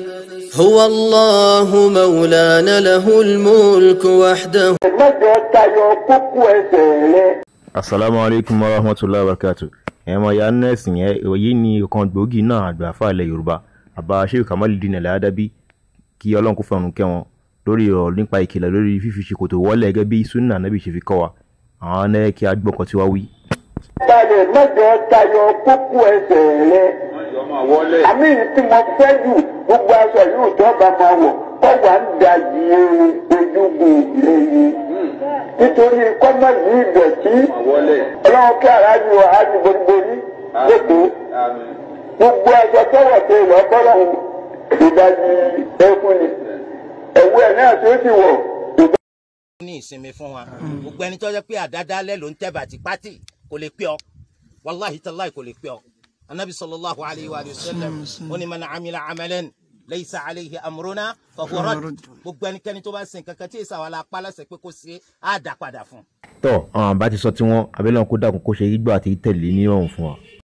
هو الله مولانا له الملك وحده. Assalamu alaikum wa rahmatullahi wa barakatuh. Ẹ̀mọ̀ ya nẹ́ẹ̀sì yẹn èyí ni ọ̀kan gbòógì náà àgbà fàlẹ̀ Yorùbá àbá Sheikh Kamaluddin Al-Adabi kí Ọlọ́run kó fọ̀run kẹ́ wọn lórí ọ̀rọ̀ nípa ìkìlọ̀ lórí fífi ṣòkòtò wọlé gẹ́gẹ́ bí sunna Nábì ṣe fi kọ́ wa. Àwọn náà kí a gbọ́ nǹkan tí wá wí. Balẹ̀ mẹ́jọ tayọ kókó ẹsẹ̀ rẹ̀. Àmì tí mo fẹ́ jù gbogbo aṣọ yóò tọ́ba máa wọ̀ kọ́ wà ń da yìí ojúgun lẹ́yìn. Nítorí kọ́mọ̀ yìí ìdọ̀tí Ọlọ́run kí aráàlú ọ̀hájú boríborí lẹ́kọ̀ọ́. Gbogbo aṣọ tọ́wọ̀ tó lọ kọ́lọ́hún ìdajì ẹkùn ni. Ẹ̀wù ẹ̀ náà tó sì wọ̀. Ní ìsinmi fún wa gbogbo ẹni tó jẹ́ pé àdádálẹ̀ ló ń tẹ́ bàtí pátì kò lè pé ọ wàláhi tàláì kò lè pé ọ. Anabi sallallahu alayhi wa sallam ó ní man amila amalan laysa alayhi amruna fahuwa radd. Gbogbo ẹnikẹ́ni tó bá sin kankan tí ìsàwọn alápá lọ́sẹ̀ pé kó ṣe á dá padà fún. Tọ́ àwọn àbá ti sọ tí wọ́n abẹ́lẹ́ wọn kó dàkún kó ṣe gbígbà àti tẹ̀lé ní ọ̀hún fún wa.